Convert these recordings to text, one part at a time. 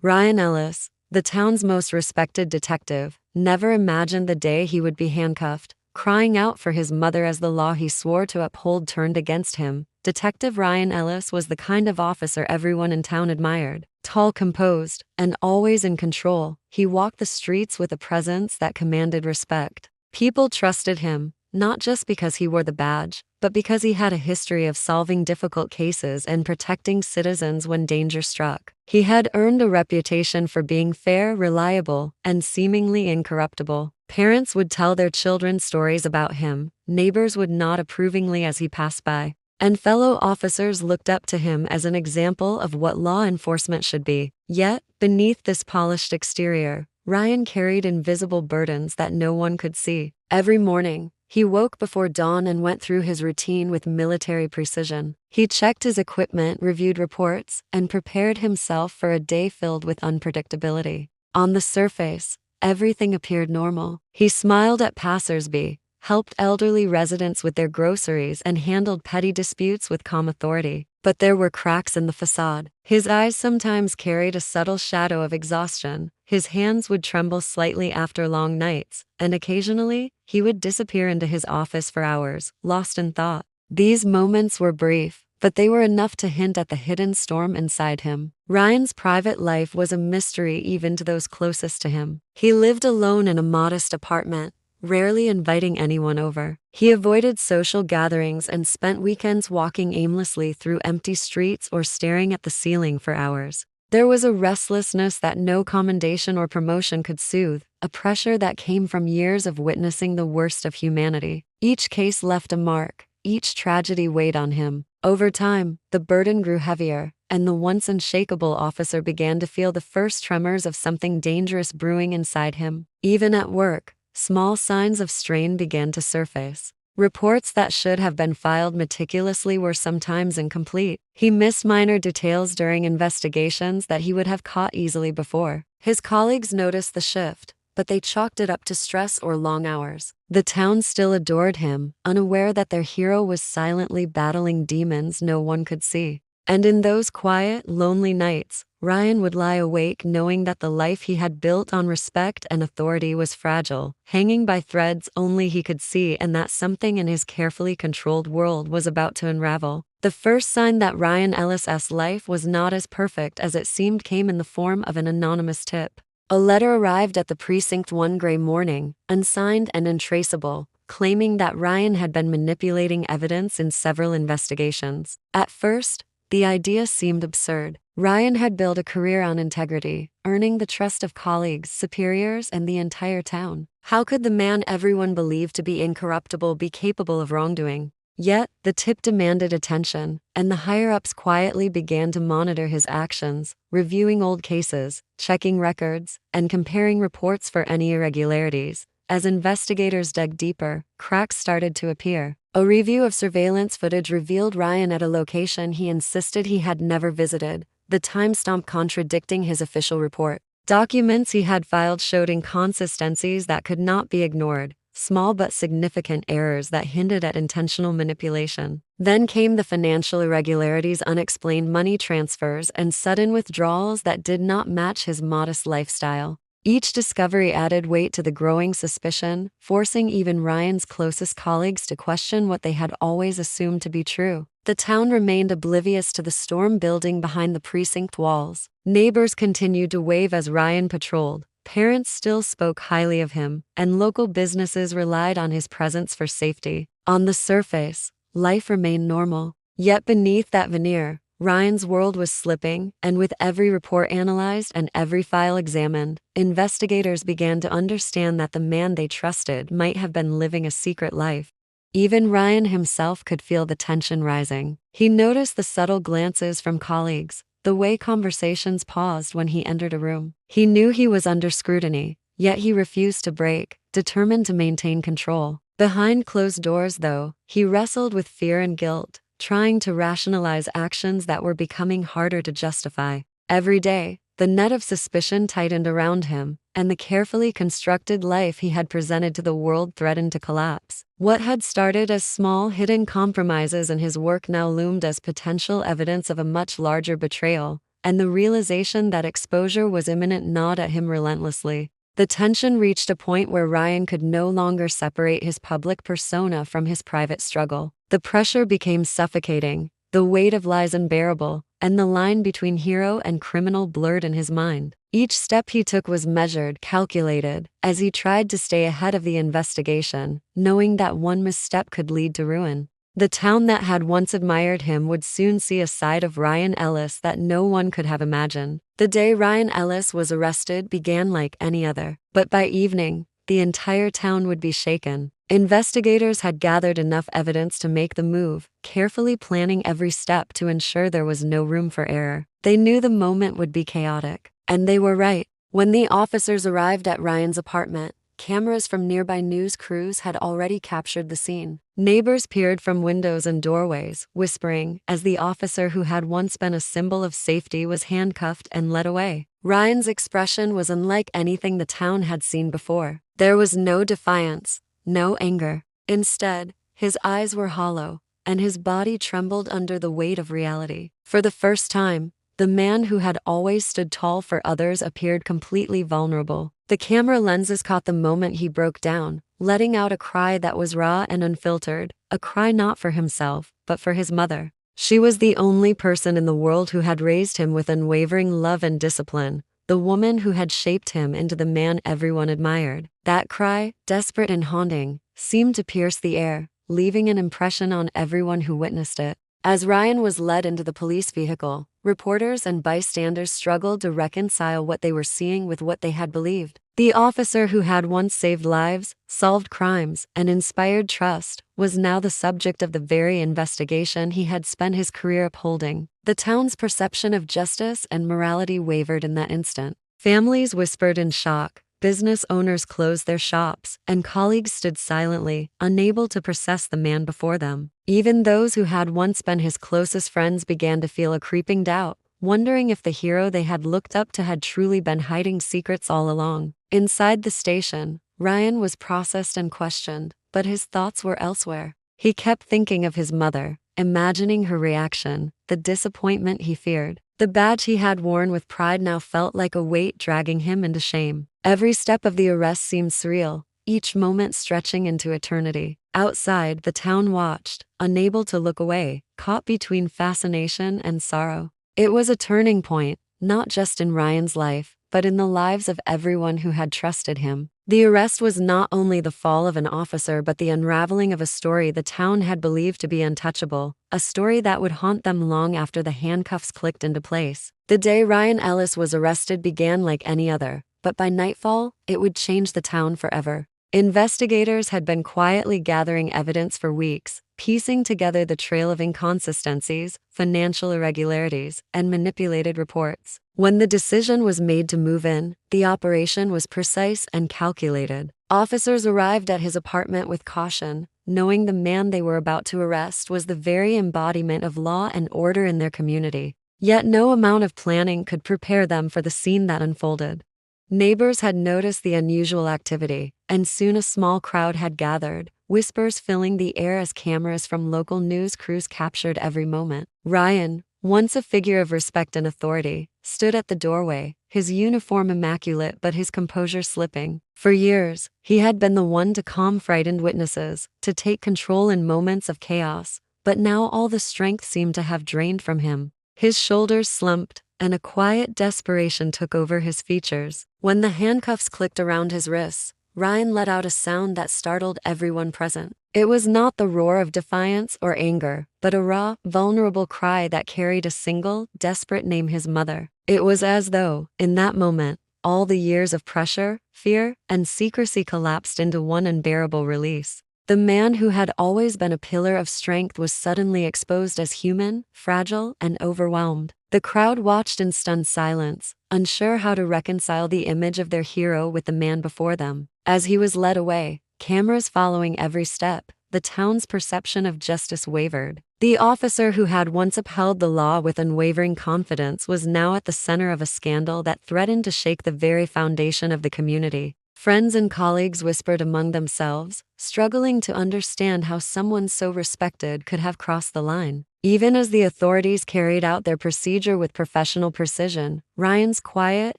Ryan Ellis, the town's most respected detective, never imagined the day he would be handcuffed, crying out for his mother as the law he swore to uphold turned against him. Detective Ryan Ellis was the kind of officer everyone in town admired. Tall, composed, and always in control, he walked the streets with a presence that commanded respect. People trusted him, not just because he wore the badge, but because he had a history of solving difficult cases and protecting citizens when danger struck. He had earned a reputation for being fair, reliable, and seemingly incorruptible. Parents would tell their children stories about him, neighbors would nod approvingly as he passed by, and fellow officers looked up to him as an example of what law enforcement should be. Yet, beneath this polished exterior, Ryan carried invisible burdens that no one could see. Every morning, he woke before dawn and went through his routine with military precision. He checked his equipment, reviewed reports, and prepared himself for a day filled with unpredictability. On the surface, everything appeared normal. He smiled at passersby, helped elderly residents with their groceries, and handled petty disputes with calm authority. But there were cracks in the facade. His eyes sometimes carried a subtle shadow of exhaustion, his hands would tremble slightly after long nights, and occasionally, he would disappear into his office for hours, lost in thought. These moments were brief, but they were enough to hint at the hidden storm inside him. Ryan's private life was a mystery even to those closest to him. He lived alone in a modest apartment, rarely inviting anyone over. He avoided social gatherings and spent weekends walking aimlessly through empty streets or staring at the ceiling for hours. There was a restlessness that no commendation or promotion could soothe, a pressure that came from years of witnessing the worst of humanity. Each case left a mark, each tragedy weighed on him. Over time, the burden grew heavier, and the once unshakable officer began to feel the first tremors of something dangerous brewing inside him. Even at work, small signs of strain began to surface. Reports that should have been filed meticulously were sometimes incomplete. He missed minor details during investigations that he would have caught easily before. His colleagues noticed the shift, but they chalked it up to stress or long hours. The town still adored him, unaware that their hero was silently battling demons no one could see. And in those quiet, lonely nights, Ryan would lie awake knowing that the life he had built on respect and authority was fragile, hanging by threads only he could see, and that something in his carefully controlled world was about to unravel. The first sign that Ryan Ellis's life was not as perfect as it seemed came in the form of an anonymous tip. A letter arrived at the precinct one gray morning, unsigned and untraceable, claiming that Ryan had been manipulating evidence in several investigations. At first, the idea seemed absurd. Ryan had built a career on integrity, earning the trust of colleagues, superiors, and the entire town. How could the man everyone believed to be incorruptible be capable of wrongdoing? Yet, the tip demanded attention, and the higher-ups quietly began to monitor his actions, reviewing old cases, checking records, and comparing reports for any irregularities. As investigators dug deeper, cracks started to appear. A review of surveillance footage revealed Ryan at a location he insisted he had never visited, the timestamp contradicting his official report. Documents he had filed showed inconsistencies that could not be ignored, small but significant errors that hinted at intentional manipulation. Then came the financial irregularities, unexplained money transfers, and sudden withdrawals that did not match his modest lifestyle. Each discovery added weight to the growing suspicion, forcing even Ryan's closest colleagues to question what they had always assumed to be true. The town remained oblivious to the storm building behind the precinct walls. Neighbors continued to wave as Ryan patrolled, parents still spoke highly of him, and local businesses relied on his presence for safety. On the surface, life remained normal. Yet beneath that veneer, Ryan's world was slipping, and with every report analyzed and every file examined, investigators began to understand that the man they trusted might have been living a secret life. Even Ryan himself could feel the tension rising. He noticed the subtle glances from colleagues, the way conversations paused when he entered a room. He knew he was under scrutiny, yet he refused to break, determined to maintain control. Behind closed doors, though, he wrestled with fear and guilt, trying to rationalize actions that were becoming harder to justify. Every day, the net of suspicion tightened around him, and the carefully constructed life he had presented to the world threatened to collapse. What had started as small hidden compromises in his work now loomed as potential evidence of a much larger betrayal, and the realization that exposure was imminent gnawed at him relentlessly. The tension reached a point where Ryan could no longer separate his public persona from his private struggle. The pressure became suffocating, the weight of lies unbearable, and the line between hero and criminal blurred in his mind. Each step he took was measured, calculated, as he tried to stay ahead of the investigation, knowing that one misstep could lead to ruin. The town that had once admired him would soon see a side of Ryan Ellis that no one could have imagined. The day Ryan Ellis was arrested began like any other, but by evening, the entire town would be shaken. Investigators had gathered enough evidence to make the move, carefully planning every step to ensure there was no room for error. They knew the moment would be chaotic, and they were right. When the officers arrived at Ryan's apartment, cameras from nearby news crews had already captured the scene. Neighbors peered from windows and doorways, whispering, as the officer who had once been a symbol of safety was handcuffed and led away. Ryan's expression was unlike anything the town had seen before. There was no defiance, no anger. Instead, his eyes were hollow, and his body trembled under the weight of reality. For the first time, the man who had always stood tall for others appeared completely vulnerable. The camera lenses caught the moment he broke down, letting out a cry that was raw and unfiltered, a cry not for himself, but for his mother. She was the only person in the world who had raised him with unwavering love and discipline, the woman who had shaped him into the man everyone admired. That cry, desperate and haunting, seemed to pierce the air, leaving an impression on everyone who witnessed it. As Ryan was led into the police vehicle, reporters and bystanders struggled to reconcile what they were seeing with what they had believed. The officer who had once saved lives, solved crimes, and inspired trust was now the subject of the very investigation he had spent his career upholding. The town's perception of justice and morality wavered in that instant. Families whispered in shock, business owners closed their shops, and colleagues stood silently, unable to process the man before them. Even those who had once been his closest friends began to feel a creeping doubt, wondering if the hero they had looked up to had truly been hiding secrets all along. Inside the station, Ryan was processed and questioned, but his thoughts were elsewhere. He kept thinking of his mother, imagining her reaction, the disappointment he feared. The badge he had worn with pride now felt like a weight dragging him into shame. Every step of the arrest seemed surreal, each moment stretching into eternity. Outside, the town watched, unable to look away, caught between fascination and sorrow. It was a turning point, not just in Ryan's life, but in the lives of everyone who had trusted him. The arrest was not only the fall of an officer but the unraveling of a story the town had believed to be untouchable, a story that would haunt them long after the handcuffs clicked into place. The day Ryan Ellis was arrested began like any other, but by nightfall, it would change the town forever. Investigators had been quietly gathering evidence for weeks, piecing together the trail of inconsistencies, financial irregularities, and manipulated reports. When the decision was made to move in, the operation was precise and calculated. Officers arrived at his apartment with caution, knowing the man they were about to arrest was the very embodiment of law and order in their community. Yet no amount of planning could prepare them for the scene that unfolded. Neighbors had noticed the unusual activity, and soon a small crowd had gathered, whispers filling the air as cameras from local news crews captured every moment. Ryan, once a figure of respect and authority, stood at the doorway, his uniform immaculate but his composure slipping. For years, he had been the one to calm frightened witnesses, to take control in moments of chaos, but now all the strength seemed to have drained from him. His shoulders slumped, and a quiet desperation took over his features. When the handcuffs clicked around his wrists, Ryan let out a sound that startled everyone present. It was not the roar of defiance or anger, but a raw, vulnerable cry that carried a single, desperate name: his mother. It was as though, in that moment, all the years of pressure, fear, and secrecy collapsed into one unbearable release. The man who had always been a pillar of strength was suddenly exposed as human, fragile, and overwhelmed. The crowd watched in stunned silence, unsure how to reconcile the image of their hero with the man before them. As he was led away, cameras following every step, the town's perception of justice wavered. The officer who had once upheld the law with unwavering confidence was now at the center of a scandal that threatened to shake the very foundation of the community. Friends and colleagues whispered among themselves, struggling to understand how someone so respected could have crossed the line. Even as the authorities carried out their procedure with professional precision, Ryan's quiet,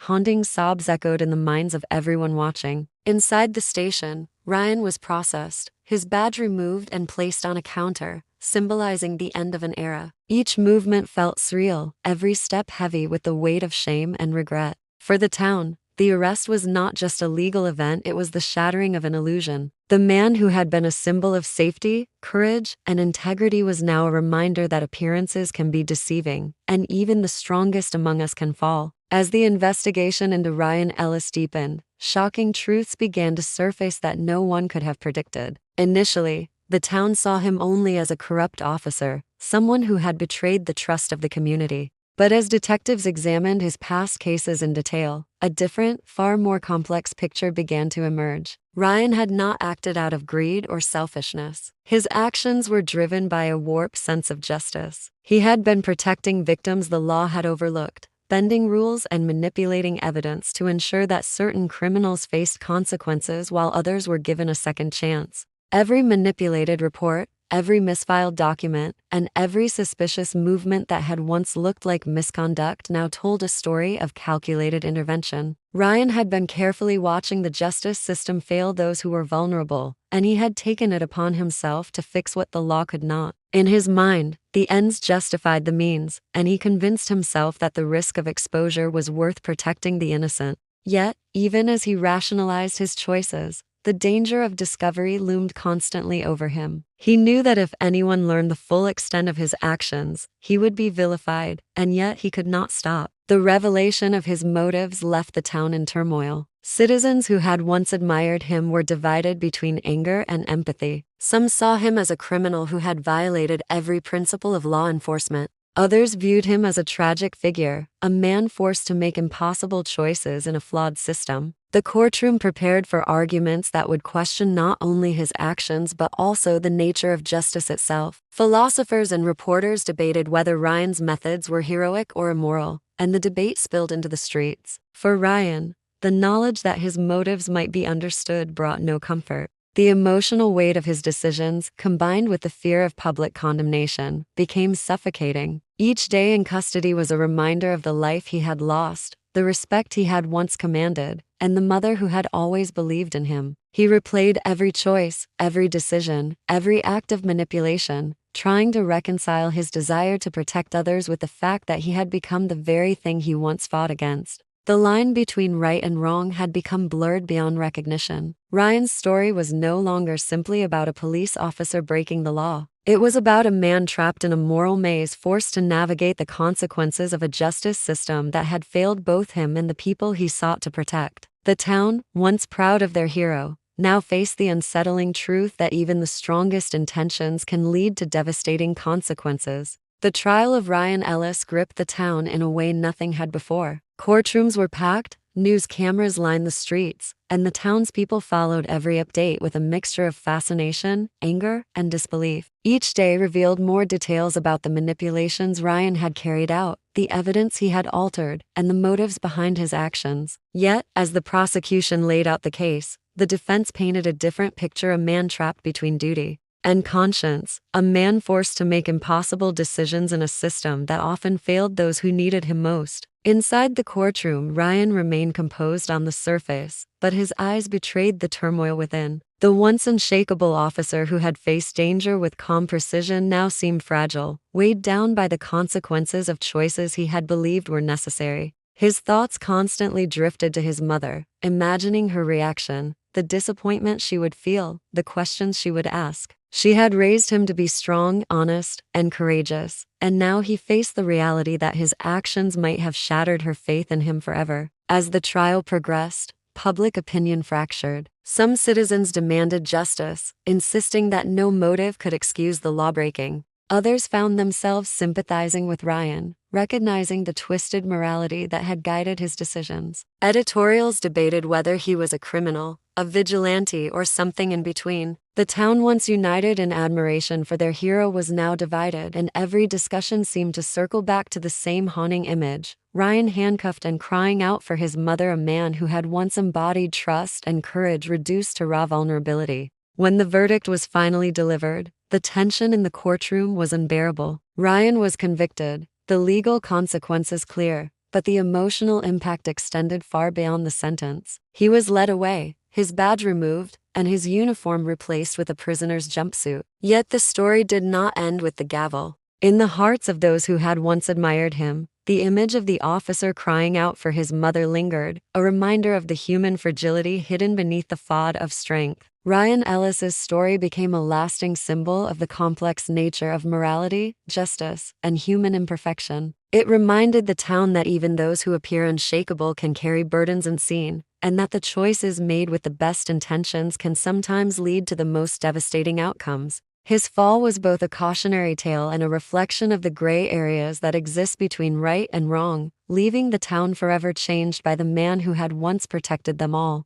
haunting sobs echoed in the minds of everyone watching. Inside the station, Ryan was processed, his badge removed and placed on a counter, symbolizing the end of an era. Each movement felt surreal, every step heavy with the weight of shame and regret. For the town, the arrest was not just a legal event, it was the shattering of an illusion. The man who had been a symbol of safety, courage, and integrity was now a reminder that appearances can be deceiving, and even the strongest among us can fall. As the investigation into Ryan Ellis deepened, shocking truths began to surface that no one could have predicted. Initially, the town saw him only as a corrupt officer, someone who had betrayed the trust of the community. But as detectives examined his past cases in detail, a different, far more complex picture began to emerge. Ryan had not acted out of greed or selfishness. His actions were driven by a warped sense of justice. He had been protecting victims the law had overlooked, bending rules and manipulating evidence to ensure that certain criminals faced consequences while others were given a second chance. Every manipulated report, every misfiled document, and every suspicious movement that had once looked like misconduct now told a story of calculated intervention. Ryan had been carefully watching the justice system fail those who were vulnerable, and he had taken it upon himself to fix what the law could not. In his mind, the ends justified the means, and he convinced himself that the risk of exposure was worth protecting the innocent. Yet, even as he rationalized his choices, the danger of discovery loomed constantly over him. He knew that if anyone learned the full extent of his actions, he would be vilified, and yet he could not stop. The revelation of his motives left the town in turmoil. Citizens who had once admired him were divided between anger and empathy. Some saw him as a criminal who had violated every principle of law enforcement. Others viewed him as a tragic figure, a man forced to make impossible choices in a flawed system. The courtroom prepared for arguments that would question not only his actions but also the nature of justice itself. Philosophers and reporters debated whether Ryan's methods were heroic or immoral, and the debate spilled into the streets. For Ryan, the knowledge that his motives might be understood brought no comfort. The emotional weight of his decisions, combined with the fear of public condemnation, became suffocating. Each day in custody was a reminder of the life he had lost, the respect he had once commanded, and the mother who had always believed in him. He replayed every choice, every decision, every act of manipulation, trying to reconcile his desire to protect others with the fact that he had become the very thing he once fought against. The line between right and wrong had become blurred beyond recognition. Ryan's story was no longer simply about a police officer breaking the law. It was about a man trapped in a moral maze forced to navigate the consequences of a justice system that had failed both him and the people he sought to protect. The town, once proud of their hero, now faced the unsettling truth that even the strongest intentions can lead to devastating consequences. The trial of Ryan Ellis gripped the town in a way nothing had before. Courtrooms were packed, news cameras lined the streets, and the townspeople followed every update with a mixture of fascination, anger, and disbelief. Each day revealed more details about the manipulations Ryan had carried out, the evidence he had altered, and the motives behind his actions. Yet, as the prosecution laid out the case, the defense painted a different picture: a man trapped between duty and conscience, a man forced to make impossible decisions in a system that often failed those who needed him most. Inside the courtroom, Ryan remained composed on the surface, but his eyes betrayed the turmoil within. The once unshakable officer who had faced danger with calm precision now seemed fragile, weighed down by the consequences of choices he had believed were necessary. His thoughts constantly drifted to his mother, imagining her reaction, the disappointment she would feel, the questions she would ask. She had raised him to be strong, honest, and courageous, and now he faced the reality that his actions might have shattered her faith in him forever. As the trial progressed, public opinion fractured. Some citizens demanded justice, insisting that no motive could excuse the lawbreaking. Others found themselves sympathizing with Ryan, recognizing the twisted morality that had guided his decisions. Editorials debated whether he was a criminal, a vigilante, or something in between. The town, once united in admiration for their hero, was now divided, and every discussion seemed to circle back to the same haunting image: Ryan handcuffed and crying out for his mother, a man who had once embodied trust and courage reduced to raw vulnerability. When the verdict was finally delivered, the tension in the courtroom was unbearable. Ryan was convicted, the legal consequences clear, but the emotional impact extended far beyond the sentence. He was led away, his badge removed, and his uniform replaced with a prisoner's jumpsuit. Yet the story did not end with the gavel. In the hearts of those who had once admired him, the image of the officer crying out for his mother lingered, a reminder of the human fragility hidden beneath the facade of strength. Ryan Ellis's story became a lasting symbol of the complex nature of morality, justice, and human imperfection. It reminded the town that even those who appear unshakable can carry burdens unseen, and that the choices made with the best intentions can sometimes lead to the most devastating outcomes. His fall was both a cautionary tale and a reflection of the gray areas that exist between right and wrong, leaving the town forever changed by the man who had once protected them all.